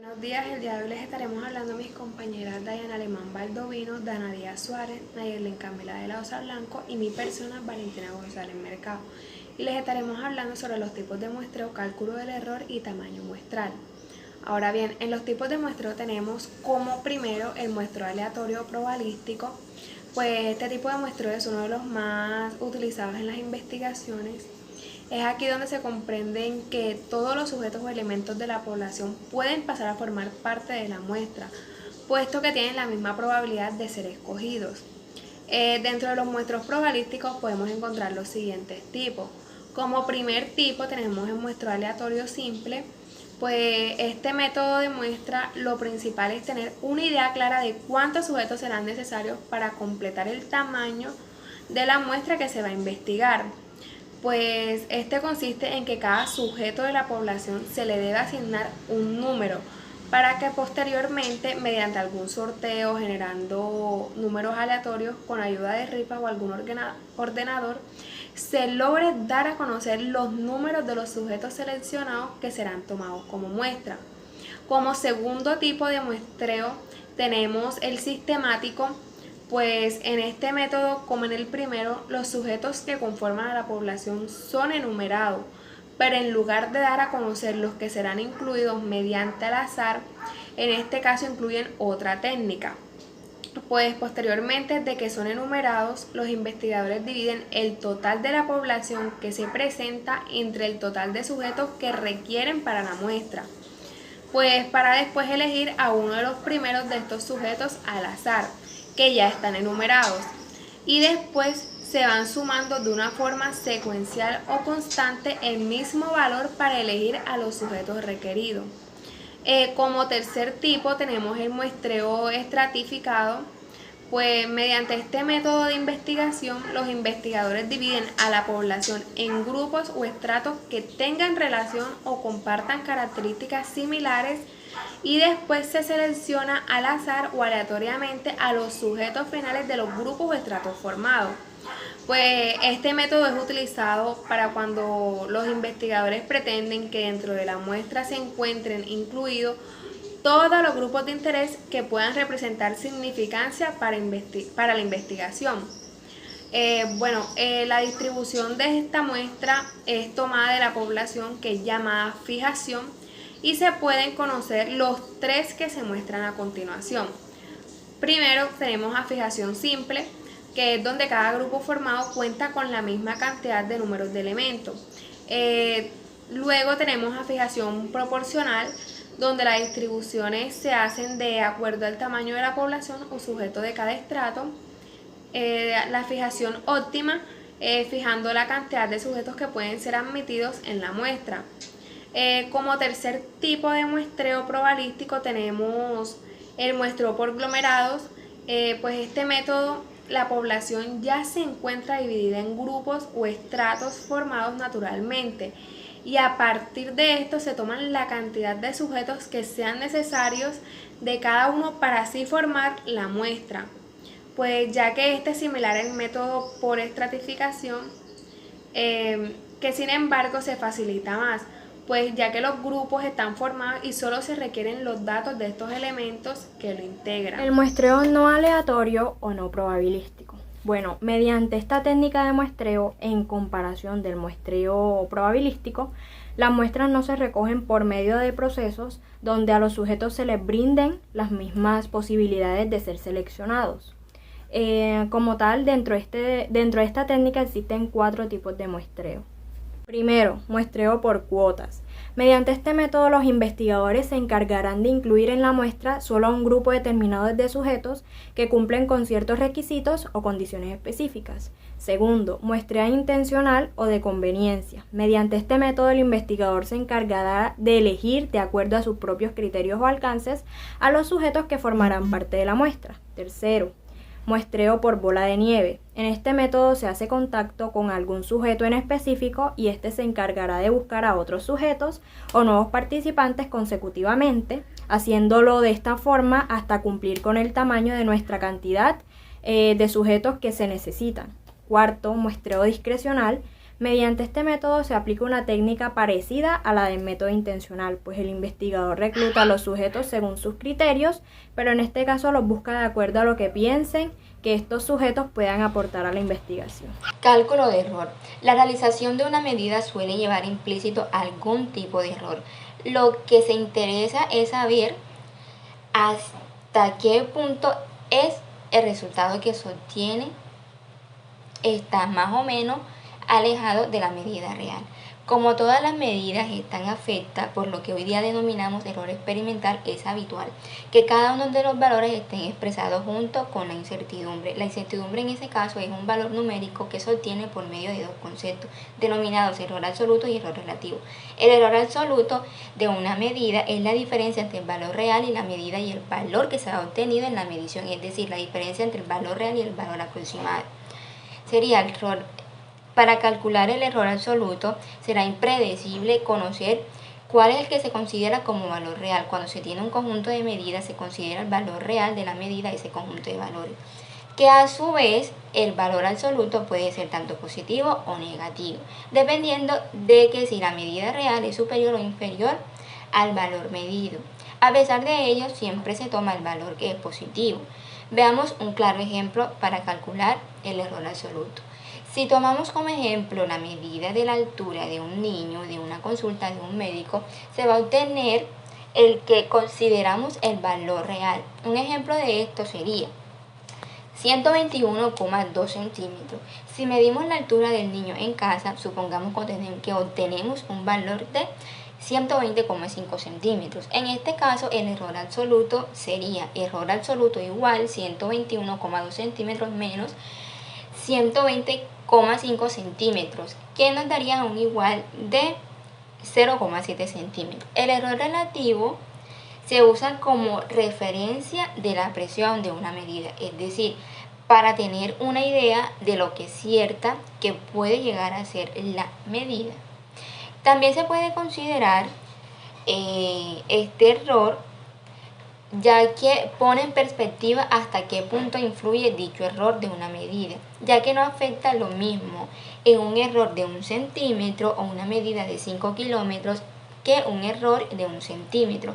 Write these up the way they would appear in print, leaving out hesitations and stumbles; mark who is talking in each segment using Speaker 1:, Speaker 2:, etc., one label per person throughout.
Speaker 1: Buenos días, el día de hoy les estaremos hablando a mis compañeras Dayana Alemán Baldovino, Dana Díaz Suárez, Nayerlen Camila de la Osa Blanco y mi persona Valentina González Mercado. Y les estaremos hablando sobre los tipos de muestreo, cálculo del error y tamaño muestral. Ahora bien, en los tipos de muestreo tenemos como primero el muestreo aleatorio o probabilístico. Pues este tipo de muestreo es uno de los más utilizados en las investigaciones. Es aquí donde se comprenden que todos los sujetos o elementos de la población pueden pasar a formar parte de la muestra, puesto que tienen la misma probabilidad de ser escogidos. Dentro de los muestreos probabilísticos podemos encontrar los siguientes tipos. Como primer tipo tenemos el muestreo aleatorio simple. Pues este método de muestra lo principal es tener una idea clara de cuántos sujetos serán necesarios para completar el tamaño de la muestra que se va a investigar. Pues este consiste en que cada sujeto de la población se le debe asignar un número para que posteriormente, mediante algún sorteo generando números aleatorios con ayuda de rifa o algún ordenador, se logre dar a conocer los números de los sujetos seleccionados que serán tomados como muestra. Como segundo tipo de muestreo tenemos el sistemático. Pues en este método, como en el primero, los sujetos que conforman a la población son enumerados, pero en lugar de dar a conocer los que serán incluidos mediante al azar, en este caso incluyen otra técnica. Pues posteriormente de que son enumerados, los investigadores dividen el total de la población que se presenta entre el total de sujetos que requieren para la muestra, pues para después elegir a uno de los primeros de estos sujetos al azar, que ya están enumerados, y después se van sumando de una forma secuencial o constante el mismo valor para elegir a los sujetos requeridos. Como tercer tipo tenemos el muestreo estratificado. Pues mediante este método de investigación los investigadores dividen a la población en grupos o estratos que tengan relación o compartan características similares, y después se selecciona al azar o aleatoriamente a los sujetos finales de los grupos o estratos formados. Pues este método es utilizado para cuando los investigadores pretenden que dentro de la muestra se encuentren incluidos todos los grupos de interés que puedan representar significancia para la investigación. La distribución de esta muestra es tomada de la población, que es llamada fijación, y se pueden conocer los tres que se muestran a continuación. Primero tenemos a fijación simple, que es donde cada grupo formado cuenta con la misma cantidad de números de elementos. Luego tenemos a fijación proporcional, donde las distribuciones se hacen de acuerdo al tamaño de la población o sujeto de cada estrato. La fijación óptima, fijando la cantidad de sujetos que pueden ser admitidos en la muestra. Como tercer tipo de muestreo probabilístico tenemos el muestreo por aglomerados. Pues este método, la población ya se encuentra dividida en grupos o estratos formados naturalmente, y a partir de esto se toman la cantidad de sujetos que sean necesarios de cada uno para así formar la muestra. Pues ya que este es similar al método por estratificación, que sin embargo se facilita más, pues ya que los grupos están formados y solo se requieren los datos de estos elementos que lo integran.
Speaker 2: El muestreo no aleatorio o no probabilístico. Bueno, mediante esta técnica de muestreo, en comparación del muestreo probabilístico, las muestras no se recogen por medio de procesos donde a los sujetos se les brinden las mismas posibilidades de ser seleccionados. Como tal, dentro de esta técnica existen 4 tipos de muestreo. Primero, muestreo por cuotas. Mediante este método los investigadores se encargarán de incluir en la muestra solo a un grupo determinado de sujetos que cumplen con ciertos requisitos o condiciones específicas. Segundo, muestreo intencional o de conveniencia. Mediante este método el investigador se encargará de elegir, de acuerdo a sus propios criterios o alcances, a los sujetos que formarán parte de la muestra. Tercero, muestreo por bola de nieve. En este método se hace contacto con algún sujeto en específico y este se encargará de buscar a otros sujetos o nuevos participantes consecutivamente, haciéndolo de esta forma hasta cumplir con el tamaño de nuestra cantidad de sujetos que se necesitan. Cuarto, muestreo discrecional. Mediante este método se aplica una técnica parecida a la del método intencional, pues el investigador recluta a los sujetos según sus criterios, pero en este caso los busca de acuerdo a lo que piensen que estos sujetos puedan aportar a la investigación.
Speaker 3: Cálculo de error. La realización de una medida suele llevar implícito algún tipo de error. Lo que se interesa es saber hasta qué punto es el resultado que se obtiene está más o menos alejado de la medida real. Como todas las medidas están afectadas por lo que hoy día denominamos error experimental, es habitual que cada uno de los valores estén expresados junto con la incertidumbre. La incertidumbre en ese caso es un valor numérico que se obtiene por medio de dos conceptos denominados error absoluto y error relativo. El error absoluto de una medida es la diferencia entre el valor real y la medida y el valor que se ha obtenido en la medición, es decir, la diferencia entre el valor real y el valor aproximado. Sería el error. Para calcular el error absoluto será impredecible conocer cuál es el que se considera como valor real. Cuando se tiene un conjunto de medidas se considera el valor real de la medida ese conjunto de valores, que a su vez el valor absoluto puede ser tanto positivo o negativo, dependiendo de que si la medida real es superior o inferior al valor medido. A pesar de ello, siempre se toma el valor que es positivo. Veamos un claro ejemplo para calcular el error absoluto. Si tomamos como ejemplo la medida de la altura de un niño de una consulta de un médico, se va a obtener el que consideramos el valor real. Un ejemplo de esto sería 121,2 centímetros. Si medimos la altura del niño en casa, supongamos que obtenemos un valor de 120,5 centímetros. En este caso, el error absoluto sería error absoluto igual 121,2 centímetros menos 120,5 centímetros, que nos daría un igual de 0,7 centímetros. El error relativo se usa como referencia de la presión de una medida, es decir, para tener una idea de lo que es cierta que puede llegar a ser la medida. También se puede considerar este error, ya que pone en perspectiva hasta qué punto influye dicho error de una medida, ya que no afecta lo mismo en un error de 1 centímetro o una medida de 5 kilómetros que un error de 1 centímetro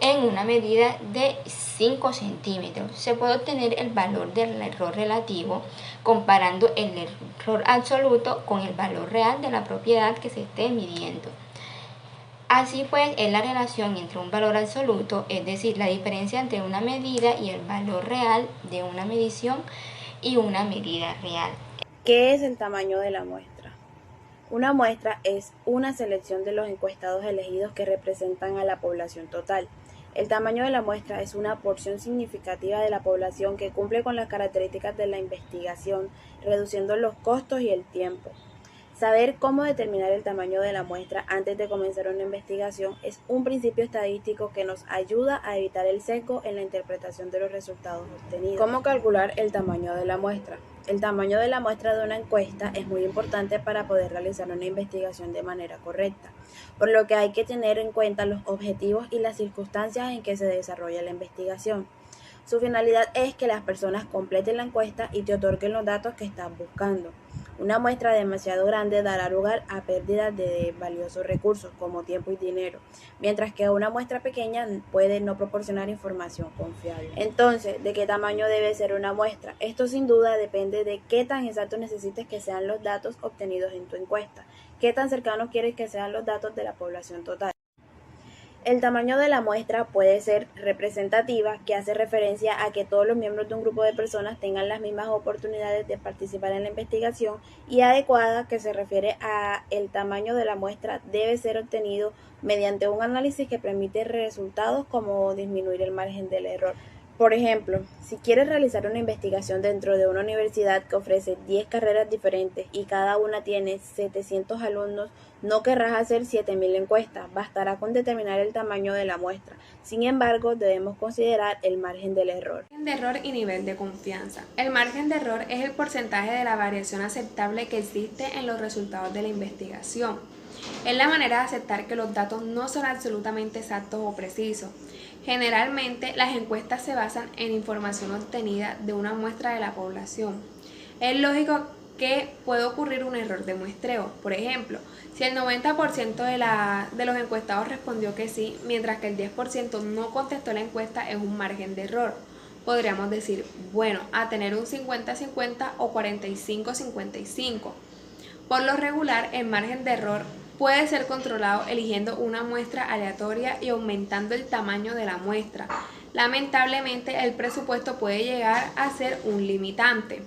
Speaker 3: en una medida de 5 centímetros. Se puede obtener el valor del error relativo comparando el error absoluto con el valor real de la propiedad que se esté midiendo. Así pues, es la relación entre un valor absoluto, es decir, la diferencia entre una medida y el valor real de una medición y una medida real.
Speaker 4: ¿Qué es el tamaño de la muestra? Una muestra es una selección de los encuestados elegidos que representan a la población total. El tamaño de la muestra es una porción significativa de la población que cumple con las características de la investigación, reduciendo los costos y el tiempo. Saber cómo determinar el tamaño de la muestra antes de comenzar una investigación es un principio estadístico que nos ayuda a evitar el sesgo en la interpretación de los resultados obtenidos. ¿Cómo calcular el tamaño de la muestra? El tamaño de la muestra de una encuesta es muy importante para poder realizar una investigación de manera correcta, por lo que hay que tener en cuenta los objetivos y las circunstancias en que se desarrolla la investigación. Su finalidad es que las personas completen la encuesta y te otorguen los datos que están buscando. Una muestra demasiado grande dará lugar a pérdidas de valiosos recursos como tiempo y dinero, mientras que una muestra pequeña puede no proporcionar información confiable. Entonces, ¿de qué tamaño debe ser una muestra? Esto sin duda depende de qué tan exactos necesites que sean los datos obtenidos en tu encuesta, qué tan cercanos quieres que sean los datos de la población total. El tamaño de la muestra puede ser representativa, que hace referencia a que todos los miembros de un grupo de personas tengan las mismas oportunidades de participar en la investigación, y adecuada, que se refiere a el tamaño de la muestra debe ser obtenido mediante un análisis que permite resultados como disminuir el margen del error. Por ejemplo, si quieres realizar una investigación dentro de una universidad que ofrece 10 carreras diferentes y cada una tiene 700 alumnos, no querrás hacer 7.000 encuestas, bastará con determinar el tamaño de la muestra. Sin embargo, debemos considerar el margen del error.
Speaker 1: Margen de error y nivel de confianza. El margen de error es el porcentaje de la variación aceptable que existe en los resultados de la investigación. Es la manera de aceptar que los datos no son absolutamente exactos o precisos. Generalmente, las encuestas se basan en información obtenida de una muestra de la población. Es lógico que puede ocurrir un error de muestreo. Por ejemplo, si el 90% de los encuestados respondió que sí, mientras que el 10% no contestó la encuesta, es un margen de error. Podríamos decir, bueno, a tener un 50-50 o 45-55. Por lo regular, el margen de error puede ser controlado eligiendo una muestra aleatoria y aumentando el tamaño de la muestra. Lamentablemente, el presupuesto puede llegar a ser un limitante.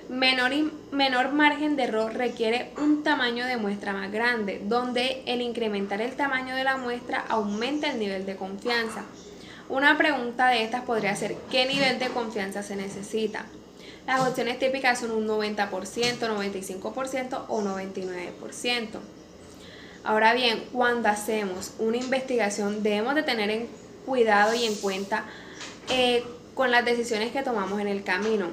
Speaker 1: Menor margen de error requiere un tamaño de muestra más grande, donde el incrementar el tamaño de la muestra aumenta el nivel de confianza. Una pregunta de estas podría ser: ¿qué nivel de confianza se necesita? Las opciones típicas son un 90%, 95% o 99%. Ahora bien, cuando hacemos una investigación debemos de tener en cuidado y en cuenta con las decisiones que tomamos en el camino,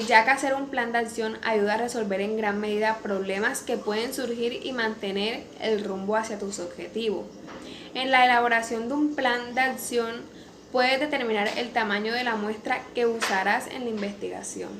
Speaker 1: ya que hacer un plan de acción ayuda a resolver en gran medida problemas que pueden surgir y mantener el rumbo hacia tus objetivos. En la elaboración de un plan de acción puedes determinar el tamaño de la muestra que usarás en la investigación.